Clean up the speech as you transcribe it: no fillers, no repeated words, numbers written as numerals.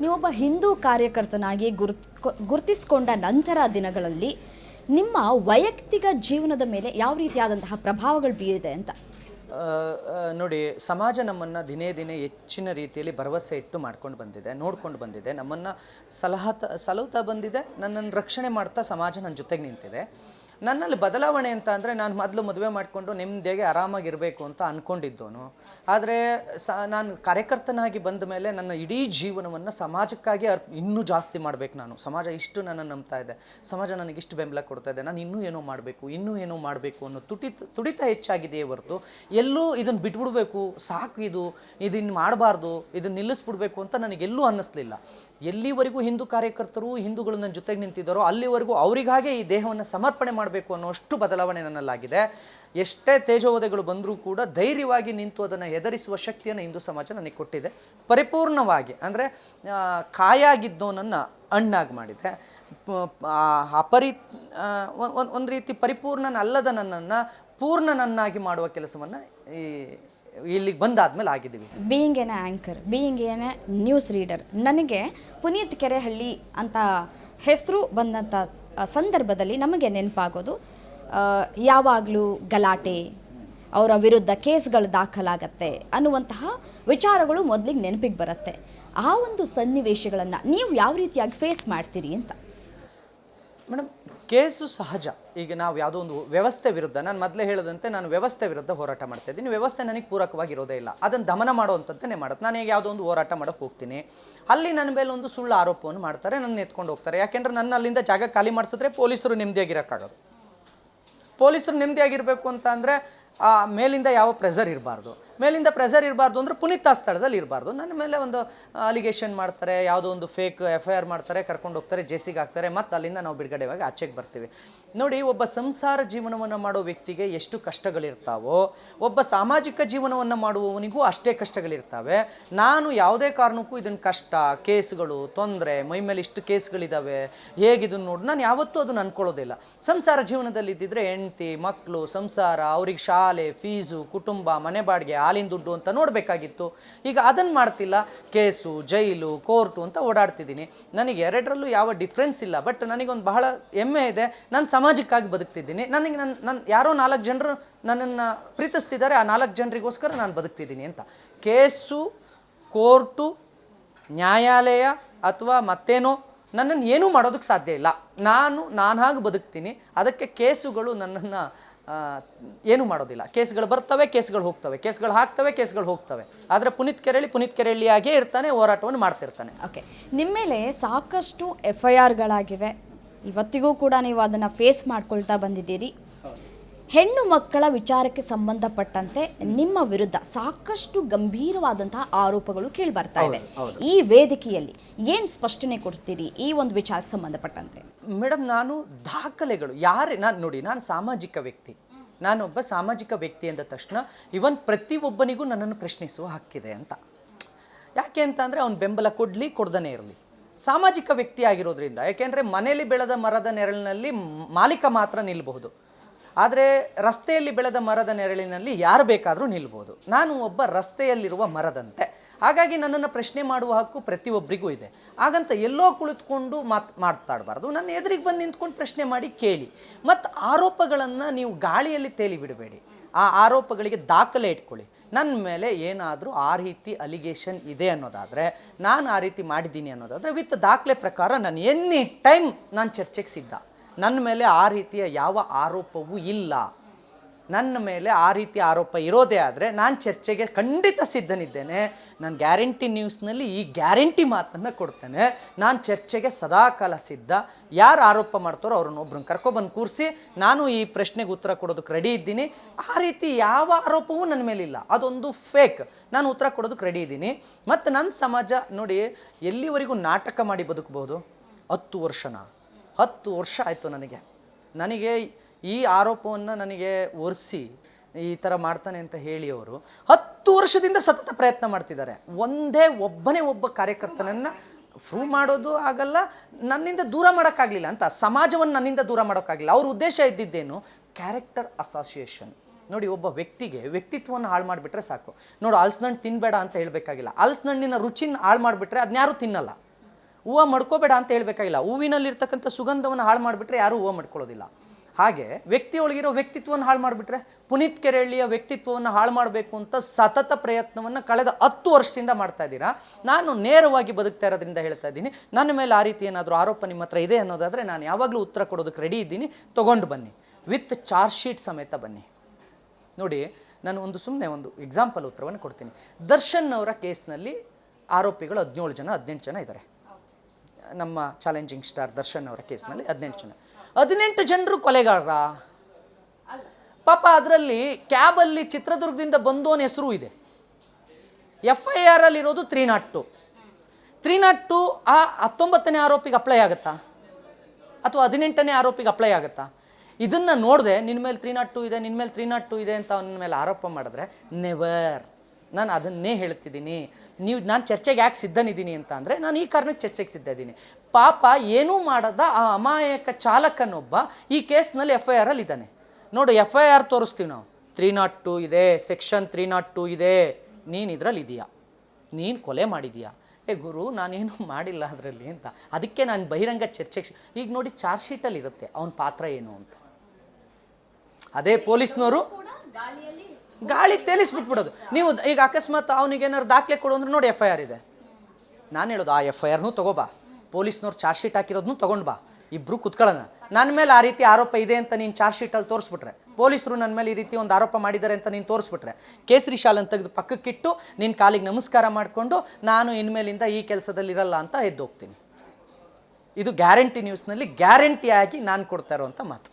ನೀವೊಬ್ಬ ಹಿಂದೂ ಕಾರ್ಯಕರ್ತನಾಗಿ ಗುರುತಿಸಿಕೊಂಡ ನಂತರ ದಿನಗಳಲ್ಲಿ ನಿಮ್ಮ ವೈಯಕ್ತಿಕ ಜೀವನದ ಮೇಲೆ ಯಾವ ರೀತಿಯಾದಂತಹ ಪ್ರಭಾವಗಳು ಬೀರಿದೆ ಅಂತ? ನೋಡಿ, ಸಮಾಜ ನಮ್ಮನ್ನು ದಿನೇ ದಿನೇ ಹೆಚ್ಚಿನ ರೀತಿಯಲ್ಲಿ ಭರವಸೆ ಇಟ್ಟು ಮಾಡ್ಕೊಂಡು ಬಂದಿದೆ, ನೋಡ್ಕೊಂಡು ಬಂದಿದೆ, ನಮ್ಮನ್ನು ಸಲಹುತ್ತಾ ಬಂದಿದೆ. ನನ್ನನ್ನು ರಕ್ಷಣೆ ಮಾಡ್ತಾ ಸಮಾಜ ನನ್ನ ಜೊತೆಗೆ ನಿಂತಿದೆ. ನನ್ನಲ್ಲಿ ಬದಲಾವಣೆ ಅಂತ ಅಂದರೆ, ನಾನು ಮೊದಲು ಮದುವೆ ಮಾಡಿಕೊಂಡು ನೆಮ್ಮದಿಯಾಗಿ ಆರಾಮಾಗಿರಬೇಕು ಅಂತ ಅಂದ್ಕೊಂಡಿದ್ದೋನು. ಆದರೆ ನಾನು ಕಾರ್ಯಕರ್ತನಾಗಿ ಬಂದ ಮೇಲೆ ನನ್ನ ಇಡೀ ಜೀವನವನ್ನು ಸಮಾಜಕ್ಕಾಗಿ ಇನ್ನೂ ಜಾಸ್ತಿ ಮಾಡಬೇಕು. ನಾನು ಸಮಾಜ ಇಷ್ಟು ನನ್ನನ್ನು ನಂಬ್ತಾ ಇದೆ, ಸಮಾಜ ನನಗಿಷ್ಟು ಬೆಂಬಲ ಕೊಡ್ತಾ ಇದೆ, ನಾನು ಇನ್ನೂ ಏನೋ ಮಾಡಬೇಕು ಅನ್ನೋ ತುಡಿತ ಹೆಚ್ಚಾಗಿದೆಯೇ ಹೊರತು ಎಲ್ಲೂ ಇದನ್ನು ಬಿಟ್ಬಿಡ್ಬೇಕು, ಸಾಕು, ಇದನ್ನು ಮಾಡಬಾರ್ದು, ಇದನ್ನು ನಿಲ್ಲಿಸ್ಬಿಡ್ಬೇಕು ಅಂತ ನನಗೆಲ್ಲೂ ಅನ್ನಿಸ್ಲಿಲ್ಲ. ಎಲ್ಲಿವರೆಗೂ ಹಿಂದೂ ಕಾರ್ಯಕರ್ತರು, ಹಿಂದೂಗಳು ನನ್ನ ಜೊತೆಗೆ ನಿಂತಿದ್ದಾರೋ ಅಲ್ಲಿವರೆಗೂ ಅವರಿಗಾಗೆ ಈ ದೇಹವನ್ನು ಸಮರ್ಪಣೆ ಮಾಡಬೇಕು ಅನ್ನೋಷ್ಟು ಬದಲಾವಣೆ ನನ್ನಲ್ಲಾಗಿದೆ. ಎಷ್ಟೇ ತೇಜೋವಧೆಗಳು ಬಂದರೂ ಕೂಡ ಧೈರ್ಯವಾಗಿ ನಿಂತು ಅದನ್ನು ಎದುರಿಸುವ ಶಕ್ತಿಯನ್ನು ಹಿಂದೂ ಸಮಾಜ ನನಗೆ ಕೊಟ್ಟಿದೆ ಪರಿಪೂರ್ಣವಾಗಿ. ಅಂದರೆ ಕಾಯಾಗಿದ್ದೋನನ್ನು ಹಣ್ಣಾಗಿ ಮಾಡಿದೆ. ಒಂದು ರೀತಿ ಪರಿಪೂರ್ಣನಲ್ಲದ ನನ್ನನ್ನು ಪೂರ್ಣನನ್ನಾಗಿ ಮಾಡುವ ಕೆಲಸವನ್ನು ಇಲ್ಲಿಗೆ ಬಂದಾದ್ಮೇಲೆ ಆಗಿದ್ದೀವಿ. Being N anchor, being N news reader, ನನಗೆ ಪುನೀತ್ ಕೆರೆಹಳ್ಳಿ ಅಂತ ಹೆಸರು ಬಂದಂಥ ಸಂದರ್ಭದಲ್ಲಿ ನಮಗೆ ನೆನಪಾಗೋದು ಯಾವಾಗಲೂ ಗಲಾಟೆ, ಅವರ ವಿರುದ್ಧ ಕೇಸ್ಗಳು ದಾಖಲಾಗತ್ತೆ ಅನ್ನುವಂತಹ ವಿಚಾರಗಳು ಮೊದಲಿಗೆ ನೆನಪಿಗೆ ಬರುತ್ತೆ. ಆ ಒಂದು ಸನ್ನಿವೇಶಗಳನ್ನು ನೀವು ಯಾವ ರೀತಿಯಾಗಿ ಫೇಸ್ ಮಾಡ್ತೀರಿ ಅಂತ? ಮೇಡಮ್, ಕೇಸು ಸಹಜ. ಈಗ ನಾವು ಯಾವುದೋ ಒಂದು ವ್ಯವಸ್ಥೆ ವಿರುದ್ಧ, ನಾನು ಮೊದಲೇ ಹೇಳದಂತೆ ನಾನು ವ್ಯವಸ್ಥೆ ವಿರುದ್ಧ ಹೋರಾಟ ಮಾಡ್ತಾ ಇದ್ದೀನಿ. ವ್ಯವಸ್ಥೆ ನನಗೆ ಪೂರಕವಾಗಿರೋದೇ ಇಲ್ಲ, ಅದನ್ನು ದಮನ ಮಾಡುವಂಥದ್ದೇ ಮಾಡುತ್ತೆ. ನಾನು ಈಗ ಯಾವುದೋ ಒಂದು ಹೋರಾಟ ಮಾಡೋಕ್ಕೆ ಹೋಗ್ತೀನಿ, ಅಲ್ಲಿ ನನ್ನ ಮೇಲೆ ಒಂದು ಸುಳ್ಳು ಆರೋಪವನ್ನು ಮಾಡ್ತಾರೆ, ನನ್ನ ಎತ್ಕೊಂಡು ಹೋಗ್ತಾರೆ. ಯಾಕೆಂದರೆ ನನ್ನ ಅಲ್ಲಿಂದ ಜಾಗ ಖಾಲಿ ಮಾಡಿಸಿದ್ರೆ ಪೊಲೀಸರು ನೆಮ್ಮದಿಯಾಗಿರೋಕ್ಕಾಗೋದು. ಪೊಲೀಸರು ನೆಮ್ಮದಿಯಾಗಿರಬೇಕು ಅಂತ ಅಂದರೆ ಮೇಲಿಂದ ಯಾವ ಪ್ರೆಷರ್ ಇರಬಾರ್ದು. ಮೇಲಿಂದ ಪ್ರೆಷರ್ ಇರಬಾರ್ದು ಅಂದರೆ ಪುನೀತ್ ಆ ಸ್ಥಳದಲ್ಲಿ ಇರಬಾರ್ದು. ನನ್ನ ಮೇಲೆ ಒಂದು ಅಲಿಗೇಷನ್ ಮಾಡ್ತಾರೆ, ಯಾವುದೋ ಒಂದು ಫೇಕ್ FIR ಮಾಡ್ತಾರೆ, ಕರ್ಕೊಂಡು ಹೋಗ್ತಾರೆ, ಜೇಸಿಗೆ ಹಾಕ್ತಾರೆ, ಮತ್ತು ಅಲ್ಲಿಂದ ನಾವು ಬಿಡುಗಡೆವಾಗಿ ಆಚೆಗೆ ಬರ್ತೀವಿ. ನೋಡಿ, ಒಬ್ಬ ಸಂಸಾರ ಜೀವನವನ್ನು ಮಾಡೋ ವ್ಯಕ್ತಿಗೆ ಎಷ್ಟು ಕಷ್ಟಗಳಿರ್ತಾವೋ, ಒಬ್ಬ ಸಾಮಾಜಿಕ ಜೀವನವನ್ನು ಮಾಡುವವನಿಗೂ ಅಷ್ಟೇ ಕಷ್ಟಗಳಿರ್ತವೆ. ನಾನು ಯಾವುದೇ ಕಾರಣಕ್ಕೂ ಇದನ್ನು ಕಷ್ಟ, ಕೇಸ್ಗಳು, ತೊಂದರೆ, ಮೈ ಮೇಲೆ ಇಷ್ಟು ಕೇಸ್ಗಳಿದ್ದಾವೆ, ಹೇಗಿದನ್ನು ನೋಡಿ ನಾನು ಯಾವತ್ತೂ ಅದನ್ನು ಅಂದ್ಕೊಳ್ಳೋದಿಲ್ಲ. ಸಂಸಾರ ಜೀವನದಲ್ಲಿ ಇದ್ದಿದ್ರೆ ಹೆಂಡತಿ, ಮಕ್ಕಳು, ಸಂಸಾರ, ಅವ್ರಿಗೆ ಶಾಲೆ, ಫೀಸು, ಕುಟುಂಬ, ಮನೆ ಬಾಡಿಗೆ, ಹಾಲಿನ ದುಡ್ಡು ಅಂತ ನೋಡಬೇಕಾಗಿತ್ತು. ಈಗ ಅದನ್ನು ಮಾಡ್ತಿಲ್ಲ. ಕೇಸು, ಜೈಲು, ಕೋರ್ಟು ಅಂತ ಓಡಾಡ್ತಿದ್ದೀನಿ. ನನಗೆ ಎರಡರಲ್ಲೂ ಯಾವ ಡಿಫ್ರೆನ್ಸ್ ಇಲ್ಲ. ಬಟ್ ನನಗೊಂದು ಬಹಳ ಹೆಮ್ಮೆ ಇದೆ, ನಾನು ಸಮಾಜಕ್ಕಾಗಿ ಬದುಕ್ತಿದ್ದೀನಿ. ನನಗೆ ನನ್ನ ಯಾರೋ 4 ಜನರು ನನ್ನನ್ನು ಪ್ರೀತಿಸ್ತಿದ್ದಾರೆ, ಆ 4 ಜನರಿಗೋಸ್ಕರ ನಾನು ಬದುಕ್ತಿದ್ದೀನಿ ಅಂತ. ಕೇಸು, ಕೋರ್ಟು, ನ್ಯಾಯಾಲಯ ಅಥವಾ ಮತ್ತೇನೋ ನನ್ನನ್ನು ಏನೂ ಮಾಡೋದಕ್ಕೆ ಸಾಧ್ಯ ಇಲ್ಲ. ನಾನಾಗಿ ಬದುಕ್ತೀನಿ. ಅದಕ್ಕೆ ಕೇಸುಗಳು ನನ್ನನ್ನು ಏನೂ ಮಾಡೋದಿಲ್ಲ. ಕೇಸ್ಗಳು ಬರ್ತವೆ, ಕೇಸ್ಗಳು ಹೋಗ್ತವೆ, ಕೇಸ್ಗಳು ಹಾಕ್ತವೆ, ಕೇಸ್ಗಳು ಹೋಗ್ತವೆ. ಆದರೆ ಪುನೀತ್ ಕೆರೆಹಳ್ಳಿಯಾಗೇ ಇರ್ತಾನೆ, ಹೋರಾಟವನ್ನು ಮಾಡ್ತಿರ್ತಾನೆ. ಓಕೆ, ನಿಮ್ಮ ಮೇಲೆ ಸಾಕಷ್ಟು FIRಗಳಾಗಿವೆ. ಇವತ್ತಿಗೂ ಕೂಡ ನೀವು ಅದನ್ನು ಫೇಸ್ ಮಾಡ್ಕೊಳ್ತಾ ಬಂದಿದ್ದೀರಿ. ಹೆಣ್ಣು ಮಕ್ಕಳ ವಿಚಾರಕ್ಕೆ ಸಂಬಂಧಪಟ್ಟಂತೆ ನಿಮ್ಮ ವಿರುದ್ಧ ಸಾಕಷ್ಟು ಗಂಭೀರವಾದಂತಹ ಆರೋಪಗಳು ಕೇಳಿ ಬರ್ತಾ ಇದೆ. ಈ ವೇದಿಕೆಯಲ್ಲಿ ಏನು ಸ್ಪಷ್ಟನೆ ಕೊಡ್ತೀರಿ ಈ ಒಂದು ವಿಚಾರಕ್ಕೆ ಸಂಬಂಧಪಟ್ಟಂತೆ? ಮೇಡಮ್, ನಾನು ದಾಖಲೆಗಳು ನಾನು ಸಾಮಾಜಿಕ ವ್ಯಕ್ತಿ. ನಾನೊಬ್ಬ ಸಾಮಾಜಿಕ ವ್ಯಕ್ತಿ ಅಂದ ತಕ್ಷಣ ಇವನ್ ಪ್ರತಿಯೊಬ್ಬನಿಗೂ ನನ್ನನ್ನು ಪ್ರಶ್ನಿಸುವ ಹಕ್ಕಿದೆ ಅಂತ. ಯಾಕೆ ಅಂತ ಅಂದರೆ ಅವ್ನು ಬೆಂಬಲ ಕೊಡದೇ ಇರಲಿ, ಸಾಮಾಜಿಕ ವ್ಯಕ್ತಿ ಆಗಿರೋದ್ರಿಂದ. ಯಾಕೆಂದರೆ ಮನೆಯಲ್ಲಿ ಬೆಳೆದ ಮರದ ನೆರಳಿನಲ್ಲಿ ಮಾಲೀಕ ಮಾತ್ರ ನಿಲ್ಲಬಹುದು, ಆದರೆ ರಸ್ತೆಯಲ್ಲಿ ಬೆಳೆದ ಮರದ ನೆರಳಿನಲ್ಲಿ ಯಾರು ಬೇಕಾದರೂ ನಿಲ್ಬೋದು. ನಾನು ಒಬ್ಬ ರಸ್ತೆಯಲ್ಲಿರುವ ಮರದಂತೆ. ಹಾಗಾಗಿ ನನ್ನನ್ನು ಪ್ರಶ್ನೆ ಮಾಡುವ ಹಕ್ಕು ಪ್ರತಿಯೊಬ್ಬರಿಗೂ ಇದೆ. ಹಾಗಂತ ಎಲ್ಲೋ ಕುಳಿತುಕೊಂಡು ಮಾತಾಡಬಾರ್ದು. ನನ್ನ ಎದುರಿಗೆ ಬಂದು ನಿಂತ್ಕೊಂಡು ಪ್ರಶ್ನೆ ಮಾಡಿ ಕೇಳಿ. ಮತ್ತು ಆರೋಪಗಳನ್ನು ನೀವು ಗಾಳಿಯಲ್ಲಿ ತೇಲಿ ಬಿಡಬೇಡಿ. ಆ ಆರೋಪಗಳಿಗೆ ದಾಖಲೆ ಇಟ್ಕೊಳ್ಳಿ. ನನ್ನ ಮೇಲೆ ಏನಾದರೂ ಆ ರೀತಿ ಅಲಿಗೇಷನ್ ಇದೆ ಅನ್ನೋದಾದರೆ, ನಾನು ಆ ರೀತಿ ಮಾಡಿದ್ದೀನಿ ಅನ್ನೋದಾದರೆ, ವಿತ್ ದಾಖಲೆ ಪ್ರಕಾರ ನಾನು ಎನಿ ಟೈಮ್ ನಾನು ಚರ್ಚೆಗೆ ಸಿದ್ಧ. ನನ್ನ ಮೇಲೆ ಆ ರೀತಿಯ ಯಾವ ಆರೋಪವೂ ಇಲ್ಲ. ನನ್ನ ಮೇಲೆ ಆ ರೀತಿಯ ಆರೋಪ ಇರೋದೇ ಆದರೆ ನಾನು ಚರ್ಚೆಗೆ ಖಂಡಿತ ಸಿದ್ಧನಿದ್ದೇನೆ. ನಾನು ಗ್ಯಾರಂಟಿ ನ್ಯೂಸ್ನಲ್ಲಿ ಈ ಗ್ಯಾರಂಟಿ ಮಾತನ್ನು ಕೊಡ್ತೇನೆ. ನಾನು ಚರ್ಚೆಗೆ ಸದಾಕಾಲ ಸಿದ್ಧ. ಯಾರು ಆರೋಪ ಮಾಡ್ತಾರೋ ಅವ್ರನ್ನೊಬ್ರನ್ನ ಕರ್ಕೊಬಂದು ಕೂರಿಸಿ ನಾನು ಈ ಪ್ರಶ್ನೆಗೆ ಉತ್ತರ ಕೊಡೋದಕ್ಕೆ ರೆಡಿ ಇದ್ದೀನಿ. ಆ ರೀತಿ ಯಾವ ಆರೋಪವೂ ನನ್ನ ಮೇಲಿಲ್ಲ, ಅದೊಂದು ಫೇಕ್. ನಾನು ಉತ್ತರ ಕೊಡೋದಕ್ಕೆ ರೆಡಿ ಇದ್ದೀನಿ. ಮತ್ತು ನನ್ನ ಸಮಾಜ ನೋಡಿ, ಎಲ್ಲಿವರೆಗೂ ನಾಟಕ ಮಾಡಿ ಬದುಕಬಹುದು? 10 ವರ್ಷ ಆಯಿತು ನನಗೆ ಈ ಆರೋಪವನ್ನು ನನಗೆ ಒರೆಸಿ ಈ ಥರ ಮಾಡ್ತಾನೆ ಅಂತ ಹೇಳಿ ಅವರು 10 ವರ್ಷದಿಂದ ಸತತ ಪ್ರಯತ್ನ ಮಾಡ್ತಿದ್ದಾರೆ. ಒಬ್ಬ ಕಾರ್ಯಕರ್ತನನ್ನು ಪ್ರೂವ್ ಮಾಡೋದು ಆಗಲ್ಲ, ನನ್ನಿಂದ ದೂರ ಮಾಡೋಕ್ಕಾಗಲಿಲ್ಲ ಅಂತ. ಸಮಾಜವನ್ನು ನನ್ನಿಂದ ದೂರ ಮಾಡೋಕ್ಕಾಗಲಿಲ್ಲ. ಅವ್ರ ಉದ್ದೇಶ ಇದ್ದಿದ್ದೇನು? Character association. ನೋಡಿ, ಒಬ್ಬ ವ್ಯಕ್ತಿಗೆ ವ್ಯಕ್ತಿತ್ವವನ್ನು ಹಾಳು ಮಾಡಿಬಿಟ್ರೆ ಸಾಕು. ನೋಡು, ಹಲಸಿನಣ್ಣು ತಿನ್ನಬೇಡ ಅಂತ ಹೇಳಬೇಕಾಗಿಲ್ಲ. ಹಲಸಿನಣ್ಣಿನ ರುಚಿನ ಹಾಳು ಮಾಡಿಬಿಟ್ರೆ ಅದನ್ಯಾರೂ ತಿನ್ನಲ್ಲ. ಹೂವು ಮಡ್ಕೋಬೇಡ ಅಂತ ಹೇಳಬೇಕಾಗಿಲ್ಲ. ಹೂವಿನಲ್ಲಿರ್ತಕ್ಕಂಥ ಸುಗಂಧವನ್ನು ಹಾಳು ಮಾಡಿಬಿಟ್ರೆ ಯಾರೂ ಹೂವು ಮಡ್ಕೊಳ್ಳೋದಿಲ್ಲ. ಹಾಗೆ ವ್ಯಕ್ತಿಯೊಳಗಿರೋ ವ್ಯಕ್ತಿತ್ವವನ್ನು ಹಾಳು ಮಾಡಿಬಿಟ್ರೆ, ಪುನೀತ್ ಕೆರೆಹಳ್ಳಿಯ ವ್ಯಕ್ತಿತ್ವವನ್ನು ಹಾಳು ಮಾಡಬೇಕು ಅಂತ ಸತತ ಪ್ರಯತ್ನವನ್ನು ಕಳೆದ 10 ವರ್ಷದಿಂದ ಮಾಡ್ತಾ ಇದ್ದೀರಾ. ನಾನು ನೇರವಾಗಿ ಬದುಕ್ತಾ ಇರೋದ್ರಿಂದ ಹೇಳ್ತಾ ಇದ್ದೀನಿ, ನನ್ನ ಮೇಲೆ ಆ ರೀತಿ ಏನಾದರೂ ಆರೋಪ ನಿಮ್ಮ ಹತ್ರ ಇದೆ ಅನ್ನೋದಾದರೆ ನಾನು ಯಾವಾಗಲೂ ಉತ್ತರ ಕೊಡೋದಕ್ಕೆ ರೆಡಿ ಇದ್ದೀನಿ. ತೊಗೊಂಡು ಬನ್ನಿ, ವಿತ್ ಚಾರ್ಜ್ ಶೀಟ್ ಸಮೇತ ಬನ್ನಿ. ನೋಡಿ, ನಾನು ಸುಮ್ಮನೆ ಒಂದು ಎಕ್ಸಾಂಪಲ್ ಉತ್ತರವನ್ನು ಕೊಡ್ತೀನಿ. ದರ್ಶನ್ ಅವರ ಕೇಸ್ನಲ್ಲಿ ಆರೋಪಿಗಳು 18 ಜನ ಇದ್ದಾರೆ. ನಮ್ಮ ಚಾಲೆಂಜಿಂಗ್ ಸ್ಟಾರ್ ದರ್ಶನ್ ಅವರ ಕೇಸ್ನಲ್ಲಿ 18 ಜನರು ಕೊಲೆಗಾರರ ಪಾಪ. ಅದರಲ್ಲಿ ಕ್ಯಾಬಲ್ಲಿ ಚಿತ್ರದುರ್ಗದಿಂದ ಬಂದೋನ ಹೆಸರು ಇದೆ. FIR ಅಲ್ಲಿರೋದು 302 ಆ 19ನೇ ಆರೋಪಿಗೆ ಅಪ್ಲೈ ಆಗುತ್ತಾ ಅಥವಾ 18ನೇ ಆರೋಪಿಗೆ ಅಪ್ಲೈ ಆಗುತ್ತಾ? ಇದನ್ನು ನೋಡಿದೆ ನಿನ್ನ ಮೇಲೆ 302 ಇದೆ, ನಿನ್ನ ಮೇಲೆ 302 ಇದೆ ಅಂತ ಅವನ ಮೇಲೆ ಆರೋಪ ಮಾಡಿದ್ರೆ ನೆವರ್. ನಾನು ಅದನ್ನೇ ಹೇಳ್ತಿದ್ದೀನಿ. ನಾನು ಚರ್ಚೆಗೆ ಯಾಕೆ ಸಿದ್ಧನಿದ್ದೀನಿ ಅಂತ ಅಂದರೆ, ನಾನು ಈ ಕಾರಣಕ್ಕೆ ಚರ್ಚೆಗೆ ಸಿದ್ಧ ಇದ್ದೀನಿ. ಪಾಪ ಏನೂ ಮಾಡದ ಆ ಅಮಾಯಕ ಚಾಲಕನೊಬ್ಬ ಈ ಕೇಸ್ನಲ್ಲಿ FIR ಅಲ್ಲಿ ಇದ್ದಾನೆ. ನೋಡು, FIR ತೋರಿಸ್ತೀವಿ ನಾವು, 302 ಇದೆ, ಸೆಕ್ಷನ್ 302 ಇದೆ, ನೀನು ಇದರಲ್ಲಿ ಇದೆಯಾ, ನೀನು ಕೊಲೆ ಮಾಡಿದೀಯಾ? ಗುರು, ನಾನೇನು ಮಾಡಿಲ್ಲ ಅದರಲ್ಲಿ ಅಂತ. ಅದಕ್ಕೆ ನಾನು ಬಹಿರಂಗ ಚರ್ಚೆಗೆ ಈಗ ನೋಡಿ ಚಾರ್ಜ್ ಶೀಟಲ್ಲಿ ಇರುತ್ತೆ ಅವನ ಪಾತ್ರ ಏನು ಅಂತ. ಅದೇ ಪೊಲೀಸ್ನವರು ಗಾಳಿ ತೇಲಿಸ್ಬಿಟ್ಬಿಡೋದು. ನೀವು ಈಗ ಅಕಸ್ಮಾತ್ ಅವನಿಗೆ ಏನಾದ್ರು ದಾಖಲೆ ಕೊಡು ಅಂದ್ರೆ ನೋಡಿ FIR ಇದೆ. ನಾನು ಹೇಳೋದು, ಆ FIRನೂ ತೊಗೋಬಾ, ಪೊಲೀಸ್ನವ್ರು ಚಾರ್ಜ್ ಶೀಟ್ ಹಾಕಿರೋದನ್ನೂ ತೊಗೊಂಡು ಬಾ, ಇಬ್ಬರು ಕುತ್ಕೊಳ್ಳೋಣ. ನನ್ನ ಮೇಲೆ ಆ ರೀತಿ ಆರೋಪ ಇದೆ ಅಂತ ನೀನು ಚಾರ್ಜ್ ಶೀಟಲ್ಲಿ ತೋರಿಸ್ಬಿಟ್ರೆ, ಪೊಲೀಸರು ನನ್ನ ಮೇಲೆ ಈ ರೀತಿ ಒಂದು ಆರೋಪ ಮಾಡಿದ್ದಾರೆ ಅಂತ ನೀನು ತೋರಿಸ್ಬಿಟ್ರೆ, ಕೇಸರಿ ಶಾಲನ್ನು ತೆಗೆದು ಪಕ್ಕಕ್ಕಿಟ್ಟು ನಿನ್ನ ಕಾಲಿಗೆ ನಮಸ್ಕಾರ ಮಾಡಿಕೊಂಡು ನಾನು ಇನ್ಮೇಲಿಂದ ಈ ಕೆಲಸದಲ್ಲಿರಲ್ಲ ಅಂತ ಎದ್ದೋಗ್ತೀನಿ. ಇದು ಗ್ಯಾರಂಟಿ ನ್ಯೂಸ್ನಲ್ಲಿ ಗ್ಯಾರಂಟಿಯಾಗಿ ನಾನು ಕೊಡ್ತಾ ಇರೋವಂಥ ಮಾತು.